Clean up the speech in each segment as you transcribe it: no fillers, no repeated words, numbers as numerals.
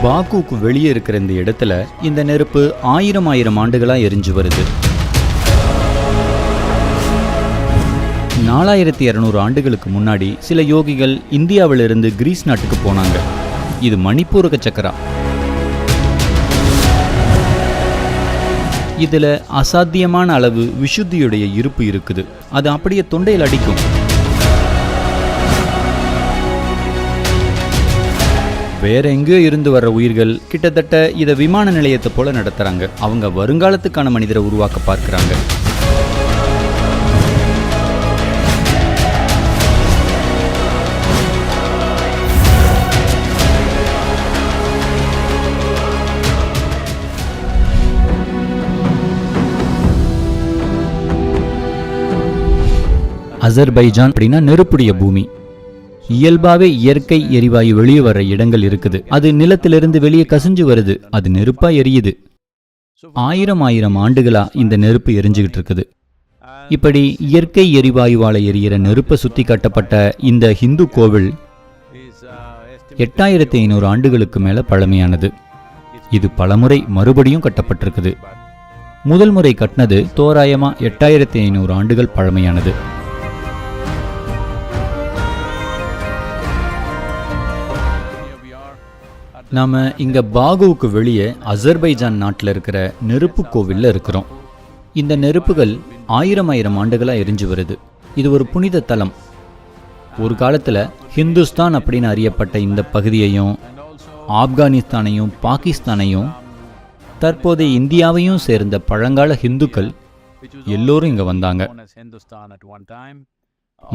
பாக்குக்கு வெளியே இருக்கிற இந்த இடத்துல இந்த நெருப்பு ஆயிரம் ஆண்டுகளா எரிஞ்சு வருது. 4200 ஆண்டுகளுக்கு முன்னாடி சில யோகிகள் இந்தியாவிலிருந்து கிரீஸ் நாட்டுக்கு போனாங்க. இது மணிப்பூரக சக்கரா. இதுல அசாத்தியமான அளவு விசுத்தியுடைய இருப்பு இருக்குது. அது அப்படியே தொண்டையில் அடிக்கும். வேற எங்கேயோ இருந்து வர்ற உயிர்கள் கிட்டத்தட்ட இதை விமான நிலையத்தை போல நடத்துறாங்க. அவங்க வருங்காலத்துக்கான மனிதரை உருவாக்க பார்க்கிறாங்க. அசர்பைஜான் அப்படின்னா நெருப்புடைய பூமி. இயல்பாவே இயற்கை எரிவாயு வெளியே வர்ற இடங்கள் இருக்குது. அது நிலத்திலிருந்து வெளியே கசிஞ்சு வருது. அது நெருப்பா எரியுது. ஆயிரம் ஆண்டுகளா இந்த நெருப்பு எரிஞ்சுக்கிட்டு இருக்குது. இப்படி இயற்கை எரிவாயுவால எரியிற நெருப்பை சுத்தி கட்டப்பட்ட இந்த ஹிந்து கோவில் 8500 ஆண்டுகளுக்கு மேல பழமையானது. இது பலமுறை மறுபடியும் கட்டப்பட்டிருக்குது. முதல் முறை கட்டினது தோராயமா 8500 ஆண்டுகள் பழமையானது. நாம இங்க பாகுவுக்கு வெளியே அசர்பைஜான் நாட்டில் இருக்கிற நெருப்பு கோவில்ல இருக்கிறோம். இந்த நெருப்புகள் ஆயிரம் ஆண்டுகளா எரிஞ்சு வருது. இது ஒரு புனித தலம். ஒரு காலத்துல ஹிந்துஸ்தான் அப்படின்னு அறியப்பட்ட இந்த பகுதியையும் ஆப்கானிஸ்தானையும் பாகிஸ்தானையும் தற்போதைய இந்தியாவையும் சேர்ந்த பழங்கால ஹிந்துக்கள் எல்லோரும் இங்க வந்தாங்க.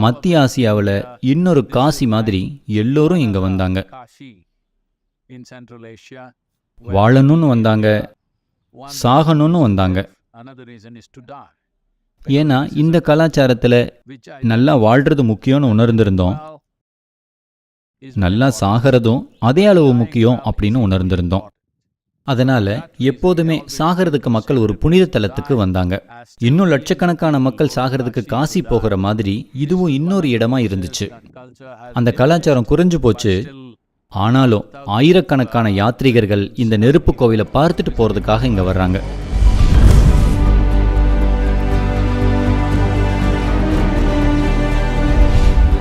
மத்திய ஆசியாவில் இன்னொரு காசி மாதிரி எல்லோரும் இங்க வந்தாங்க. வாழணும்னு வந்தாங்க, சாகணும்னு வந்தாங்க. ஏன்னா இந்த கலாச்சாரத்துல நல்லா வாழ்றது முக்கியம்னு உணர்ந்திருந்தோம். நல்லா சாகிறதும் அதே அளவு முக்கியம் அப்படின்னு உணர்ந்திருந்தோம். அதனால எப்போதுமே சாகிறதுக்கு மக்கள் ஒரு புனித தலத்துக்கு வந்தாங்க. இன்னும் லட்சக்கணக்கான மக்கள் சாகிறதுக்கு காசி போகிற மாதிரி இதுவும் இன்னொரு இடமா இருந்துச்சு. அந்த கலாச்சாரம் குறைஞ்சு போச்சு. ஆனாலும் ஆயிரக்கணக்கான யாத்ரீகர்கள் இந்த நெருப்பு கோவிலை பார்த்துட்டு போறதுக்காக இங்க வர்றாங்க.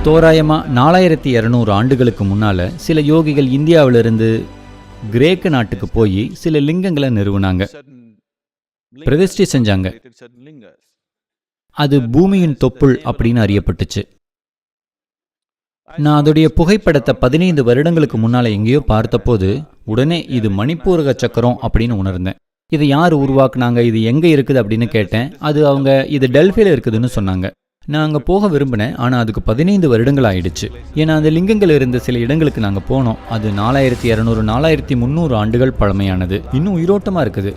தோராயமா 4200 ஆண்டுகளுக்கு முன்னால சில யோகிகள் இந்தியாவிலிருந்து கிரேக்க நாட்டுக்கு போய் சில லிங்கங்களை நிறுவனாங்க, பிரதிஷ்டை செஞ்சாங்க. அது பூமியின் தொப்புள் அப்படின்னு அறியப்பட்டுச்சு. நான் அதோடைய புகைப்படத்தை 15 வருடங்களுக்கு முன்னால எங்கேயோ பார்த்தபோது உடனே இது மணிப்பூரக சக்கரம் அப்படின்னு உணர்ந்தேன். இதை யார் உருவாக்குனாங்க, இது எங்க இருக்குது அப்படின்னு கேட்டேன். அது அவங்க இது டெல்பியில இருக்குதுன்னு சொன்னாங்க. நான் அங்கே போக விரும்பினேன். ஆனால் அதுக்கு 15 வருடங்கள் ஆயிடுச்சு. ஏன்னா அந்த லிங்கங்கள் இருந்த சில இடங்களுக்கு நாங்கள் போனோம். அது 4200 4300 ஆண்டுகள் பழமையானது. இன்னும் உயிரோட்டமாக இருக்குது.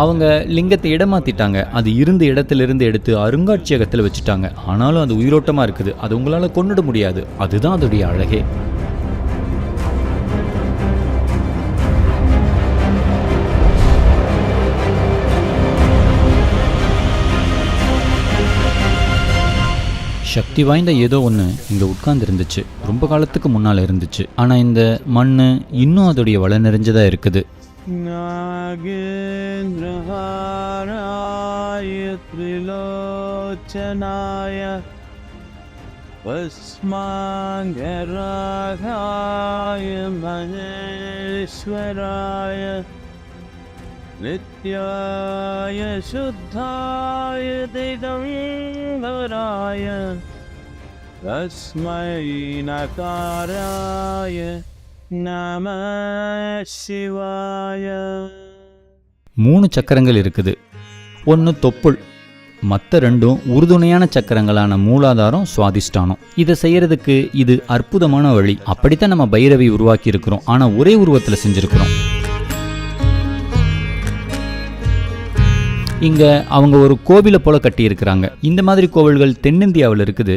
அவங்க லிங்கத்தை இடமாத்திட்டாங்க. அது இருந்த இடத்திலிருந்து எடுத்து அருங்காட்சியகத்தில் வச்சுட்டாங்க. ஆனாலும் அது உயிரோட்டமாக இருக்குது. அது உங்களால் கொண்டுட முடியாது. அதுதான் அதோடைய அழகே. சக்தி வாய்ந்த ஏதோ ஒன்று இங்கே உட்கார்ந்து இருந்துச்சு. ரொம்ப காலத்துக்கு முன்னால் இருந்துச்சு. ஆனால் இந்த மண் இன்னும் அதோடைய வள நிறைஞ்சதாக இருக்குது. நாகேந்திரஹாராய த்ரிலோச்சனாய பஸ்மாங்கராகாய மகேஸ்வராய நித்யாய சுத்தாய திகம்பராய தஸ்மை நகாராய நம சிவாய. 3 சக்கரங்கள் இருக்குது. ஒன்று தொப்புள், மற்ற 2ம் உறுதுணையான சக்கரங்களான மூலாதாரம், சுவாதிஷ்டானம். இதை செய்யறதுக்கு இது அற்புதமான வழி. அப்படித்தான் நம்ம பைரவி உருவாக்கி இருக்கிறோம். ஆனால் ஒரே உருவத்தில் செஞ்சிருக்கிறோம். இங்க அவங்க ஒரு கோவிலை போல கட்டி இருக்கிறாங்க. இந்த மாதிரி கோவில்கள் தென்னிந்தியாவில் இருக்குது.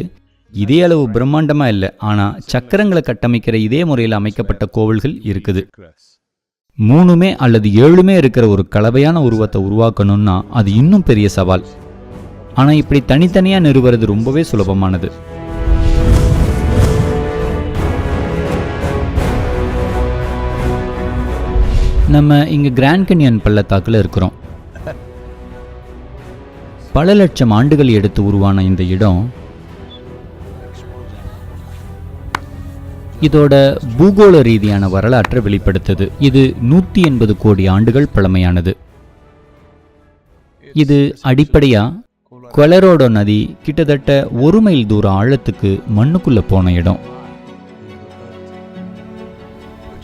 இதே அளவு பிரம்மாண்டமா இல்லை. ஆனா சக்கரங்களை கட்டமைக்கிற இதே முறையில் அமைக்கப்பட்ட கோவில்கள் இருக்குது. 3மே அல்லது 7மே இருக்கிற ஒரு கலவையான உருவத்தை உருவாக்கணும்னா அது இன்னும் பெரிய சவால். ஆனா இப்படி தனித்தனியா நிறுவுறது ரொம்பவே சுலபமானது. நம்ம இங்கே கிராண்ட் கேன்யன் பள்ளத்தாக்கில் இருக்கிறோம். பல லட்சம் ஆண்டுகள் எடுத்து உருவான இந்த இடம் இதோட பூகோள ரீதியான வரலாற்றை வெளிப்படுத்துது. இது 180 கோடி ஆண்டுகள் பழமையானது. இது அடிப்படையா கொலரோடோ நதி கிட்டத்தட்ட 1 மைல் தூர ஆழத்துக்கு மண்ணுக்குள்ள போன இடம்.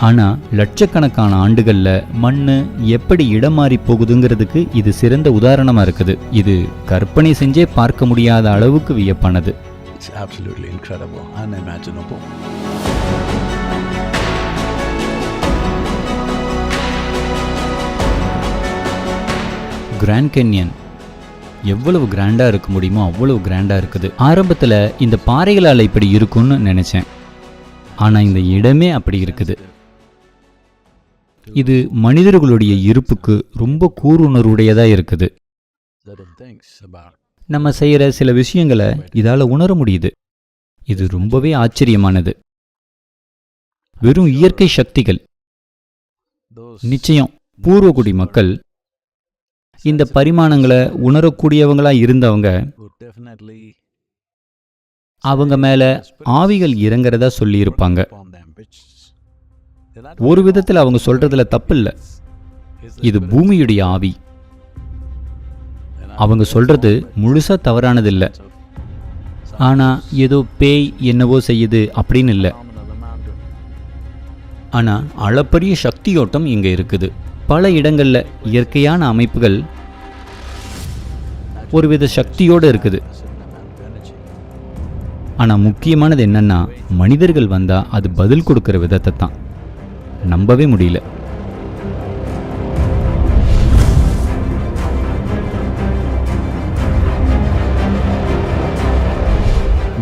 ஆனா லட்சக்கணக்கான ஆண்டுகள்ல மண்ணு எப்படி இடம் மாறி போகுதுங்கிறதுக்கு இது சிறந்த உதாரணமா இருக்குது. இது கற்பனை செஞ்சே பார்க்க முடியாத அளவுக்கு வியப்பானது. It's absolutely incredible, unimaginable. Grand Canyon எவ்வளவு கிராண்டா இருக்க முடியுமோ அவ்வளவு கிராண்டா இருக்குது. ஆரம்பத்துல இந்த பாறைகளால் இப்படி இருக்கும்னு நினைச்சேன். ஆனா இந்த இடமே அப்படி இருக்குது. இது மனிதர்களுடைய இருப்புக்கு ரொம்ப கூருணர்வுடையதா இருக்குது. நம்ம செய்யற சில விஷயங்களை இதால உணர முடியுது. இது ரொம்பவே ஆச்சரியமானது. வெறும் இயற்கை சக்திகள். நிச்சயம் பூர்வகுடி மக்கள் இந்த பரிமாணங்களை உணரக்கூடியவங்களா இருந்தவங்க அவங்க மேல ஆவிகள் இறங்குறதா சொல்லி இருப்பாங்க. ஒரு விதத்தில் அவங்க சொல்றதுல தப்பில்லை. இது பூமியுடைய ஆவி. அவங்க சொல்றது முழுசா தவறானதில்லை. ஆனா ஏதோ பேய் என்னவோ செய்யுது அப்படின்னு இல்லை. ஆனா அளப்பரிய சக்தியோட்டம் இங்க இருக்குது. பல இடங்கள்ல இயற்கையான அமைப்புகள் ஒருவித சக்தியோடு இருக்குது. ஆனா முக்கியமானது என்னன்னா மனிதர்கள் வந்தா அது பதில் கொடுக்கிற விதத்தை தான் நம்பவே முடியல.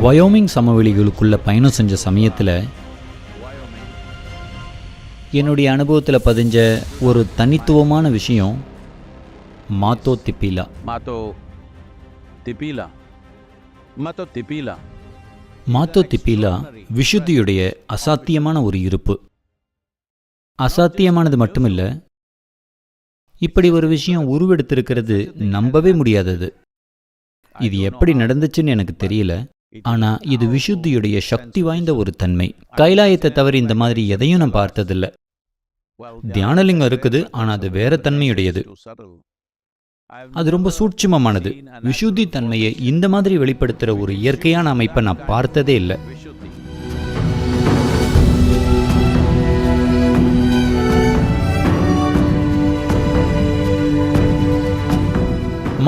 வயோமிங் சமவெளிகளுக்குள்ள பயணம் செஞ்ச சமயத்தில் என்னுடைய அனுபவத்தில் பதிஞ்ச ஒரு தனித்துவமான விஷயம் மாத்தோ திப்பிலா. மாத்தோ திப்பிலா விசுத்தியுடைய அசாத்தியமான ஒரு இருப்பு. அசாத்தியமானது மட்டுமில்ல, இப்படி ஒரு விஷயம் உருவெடுத்திருக்கிறது நம்பவே முடியாதது. இது எப்படி நடந்துச்சுன்னு எனக்கு தெரியல. ஆனா இது விசுத்தியுடைய சக்தி வாய்ந்த ஒரு தன்மை. கைலாயத்தை தவிர இந்த மாதிரி எதையும் நான் பார்த்ததில்லை. தியானலிங்கம் இருக்குது, ஆனா அது வேற தன்மையுடையது. அது ரொம்ப சூட்சுமமானது. விசுத்தி தன்மையை இந்த மாதிரி வெளிப்படுத்துற ஒரு இயற்கையான அமைப்பை நான் பார்த்ததே இல்லை.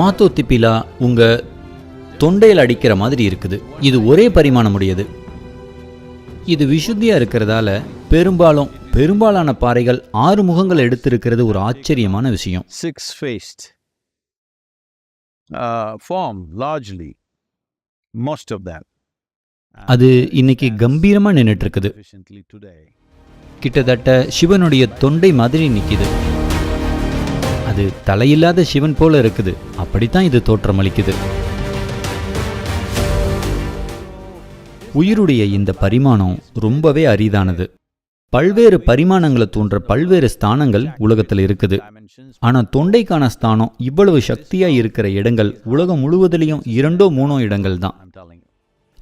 மாத்தோ திப்பிலா உங்க தொண்டையில் அடிக்கிற மாதிரி இருக்குது. இது ஒரே பரிமாணமுடையது. இது விசுத்தியா இருக்கிறதால பெரும்பாலான பாறைகள் 6 முகங்கள் எடுத்திருக்கிறது ஒரு ஆச்சரியமான விஷயம். Six-faced form largely, most of them. அது இன்னைக்கு கம்பீரமா நின்னுட்டு இருக்குது. கிட்டத்தட்ட சிவனுடைய தொண்டை மாதிரி நிக்குது. அது தலையில்லாத சிவன் போல இருக்குது. அப்படித்தான் இது தோற்றமளிக்குது. உயிருடைய இந்த பரிமாணம் ரொம்பவே அரிதானது. பல்வேறு பரிமாணங்களை தோன்ற பல்வேறு ஸ்தானங்கள் உலகத்தில் இருக்குது. ஆனா தொண்டைக்கான ஸ்தானம் இவ்வளவு சக்தியா இருக்கிற இடங்கள் உலகம் முழுவதிலையும் 2-3 இடங்கள் தான்.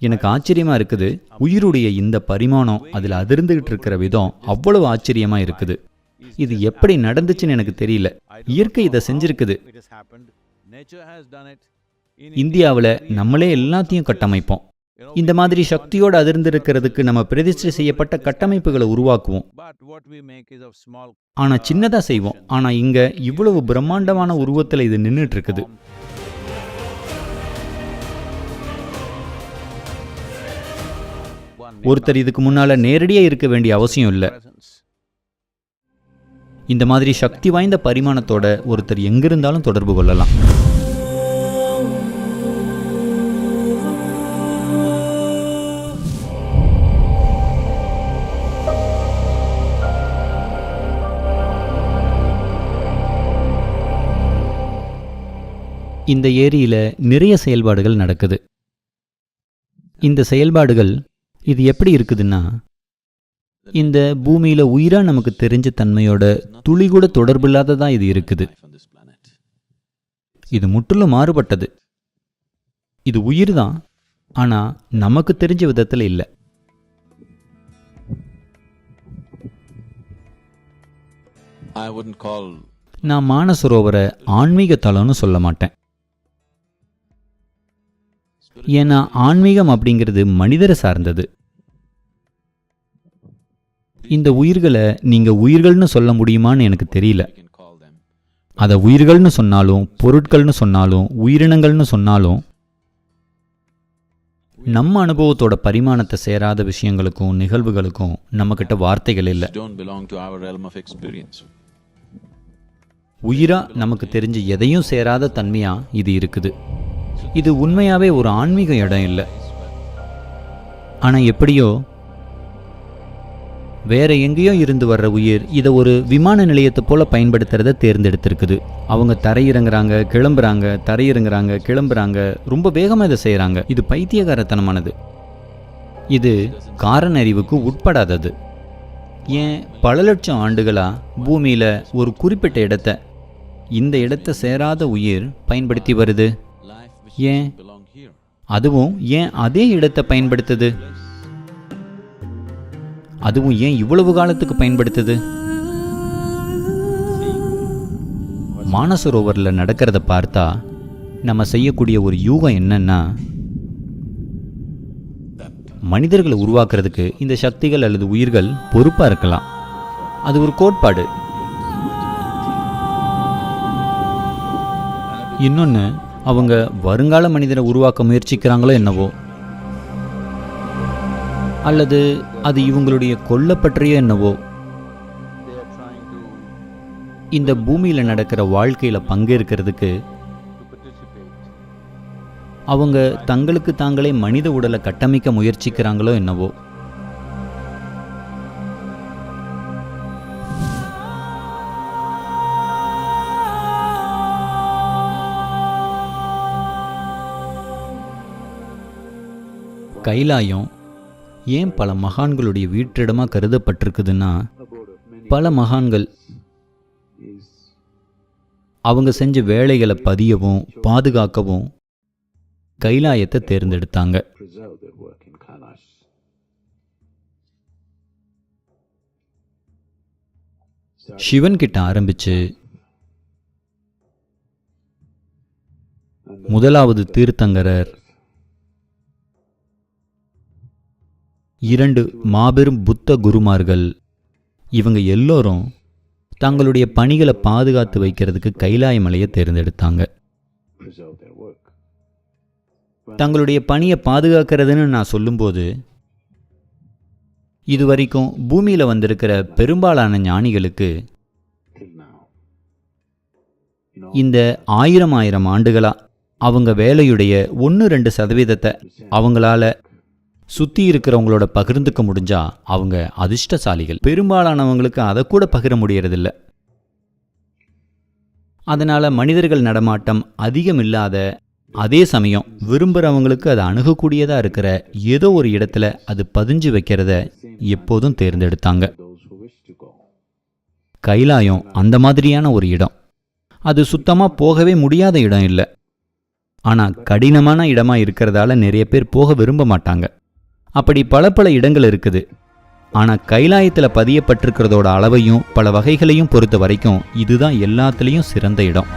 எனக்கு ஆச்சரியமா இருக்குது. உயிருடைய இந்த பரிமாணம் அதில் அதிர்ந்துகிட்டு இருக்கிற விதம் அவ்வளவு ஆச்சரியமா இருக்குது. இது எப்படி நடந்துச்சுன்னு எனக்கு தெரியல. இயற்கை இதை செஞ்சிருக்குது. இந்தியாவில் நம்மளே எல்லாத்தையும் கட்டமைப்போம். இந்த மாதிரி சக்தியோடு அதிர்ந்திருக்கிறதுக்கு நம்ம பிரதிஷ்டை செய்யப்பட்ட கட்டமைப்புகளை உருவாக்குவோம். ஆனா சின்னதா செய்வோம். ஆனா இங்க இவ்வளவு பிரம்மாண்டமான உருவத்தில் இது நின்றுட்டு இருக்குது. ஒருத்தர் இதுக்கு முன்னால நேரடியா இருக்க வேண்டிய அவசியம் இல்லை. இந்த மாதிரி சக்தி வாய்ந்த பரிமாணத்தோட ஒருத்தர் எங்கிருந்தாலும் தொடர்பு கொள்ளலாம். இந்த ஏரியில நிறைய செயல்பாடுகள் நடக்குது. இந்த செயல்பாடுகள் இது எப்படி இருக்குதுன்னா, இந்த பூமியில உயிரா நமக்கு தெரிஞ்ச தன்மையோட துளி கூட தொடர்பில்லாததா இது இருக்குது. இது முற்றிலும் மாறுபட்டது. இது உயிர் தான், ஆனா நமக்கு தெரிஞ்ச விதத்துல இல்லை. நான் மானசரோவரை ஆன்மீக தலம்னு சொல்ல மாட்டேன். ஏன்னா ஆன்மீகம் அப்படிங்கிறது மனிதரை சார்ந்தது. இந்த உயிர்களை நீங்க உயிர்கள்னு சொல்ல முடியுமான்னு எனக்கு தெரியல. அதை உயிர்கள்னு சொன்னாலும் பொருட்கள்னு சொன்னாலும் உயிரினங்கள்னு சொன்னாலும் நம்ம அனுபவத்தோட பரிமாணத்தை சேராத விஷயங்களுக்கும் நிகழ்வுகளுக்கும் நம்மக்கிட்ட வார்த்தைகள் இல்லை. உயிரா நமக்கு தெரிஞ்ச எதையும் சேராத தன்மையா இது இருக்குது. இது உண்மையாவே ஒரு ஆன்மீக இடம் இல்லை. ஆனா எப்படியோ வேற எங்கேயோ இருந்து வர்ற உயிர் இதை ஒரு விமான நிலையத்தை போல பயன்படுத்துறத தேர்ந்தெடுத்திருக்குது. அவங்க தரையிறங்குறாங்க, கிளம்புறாங்க, தரையிறங்குறாங்க, கிளம்புறாங்க. ரொம்ப வேகமாக இதை செய்கிறாங்க. இது பைத்தியகாரத்தனமானது. இது காரண அறிவுக்கு உட்படாதது. ஏன் பல லட்சம் ஆண்டுகளா பூமியில ஒரு குறிப்பிட்ட இடத்தை, இந்த இடத்தை சேராத உயிர் பயன்படுத்தி வருது. ஏன் அதுவும் ஏன் அதே இடத்தை பயன்படுத்துது? அதுவும் ஏன் இவ்வளவு காலத்துக்கு பயன்படுத்துது? மானசரோவர்ல நடக்கிறத பார்த்தா நம்ம செய்யக்கூடிய ஒரு யூகம் என்னன்னா, மனிதர்களை உருவாக்குறதுக்கு இந்த சக்திகள் அல்லது உயிர்கள் பொறுப்பா இருக்கலாம். அது ஒரு கோட்பாடு. இன்னொன்னு, அவங்க வருங்கால மனிதரை உருவாக்க முயற்சிக்கிறாங்களோ என்னவோ, அல்லது அது இவங்களுடைய கொல்ல பற்றியோ என்னவோ, இந்த பூமியில நடக்கிற வாழ்க்கையில பங்கேற்கிறதுக்கு அவங்க தங்களுக்கு தாங்களே மனித உடலை கட்டமைக்க முயற்சிக்கிறாங்களோ என்னவோ. கைலாயம் ஏன் பல மகான்களுடைய வீற்றிடமாக கருதப்பட்டிருக்குதுன்னா, பல மகான்கள் அவங்க செஞ்ச வேலைகளை பதியவும் பாதுகாக்கவும் கைலாயத்தை தேர்ந்தெடுத்தாங்க. சிவன் கிட்ட ஆரம்பிச்சு முதலாவது தீர்த்தங்கரர், 2 மாபெரும் புத்த குருமார்கள், இவங்க எல்லோரும் தங்களுடைய பணிகளை பாதுகாத்து வைக்கிறதுக்கு கைலாய மலையை தேர்ந்தெடுத்தாங்க. தங்களுடைய பணியை பாதுகாக்கிறதுன்னு நான் சொல்லும்போது, இதுவரைக்கும் பூமியில் வந்திருக்கிற பெரும்பாலான ஞானிகளுக்கு இந்த 1000 ஆண்டுகளா அவங்க வேலையுடைய 1-2% அவங்களால சுற்றி இருக்கிறவங்களோட பகிர்ந்துக்க முடிஞ்சா அவங்க அதிர்ஷ்டசாலிகள். பெரும்பாலானவங்களுக்கு அதை கூட பகிர முடியறதில்ல. அதனால மனிதர்கள் நடமாட்டம் அதிகம் இல்லாத, அதே சமயம் விரும்புகிறவங்களுக்கு அது அணுகக்கூடியதா இருக்கிற ஏதோ ஒரு இடத்துல அது பதிஞ்சு வைக்கிறத எப்போதும் தேர்ந்தெடுத்தாங்க. கைலாயம் அந்த மாதிரியான ஒரு இடம். அது சுத்தமாக போகவே முடியாத இடம் இல்லை. ஆனால் கடினமான இடமா இருக்கிறதால நிறைய பேர் போக விரும்ப மாட்டாங்க. அப்படி பல இடங்கள் இருக்குது. ஆனால் கைலாயத்தில் பதியப்பட்டிருக்கிறதோட அளவையும் பல வகைகளையும் பொறுத்த வரைக்கும் இதுதான் எல்லாத்துலேயும் சிறந்த இடம்.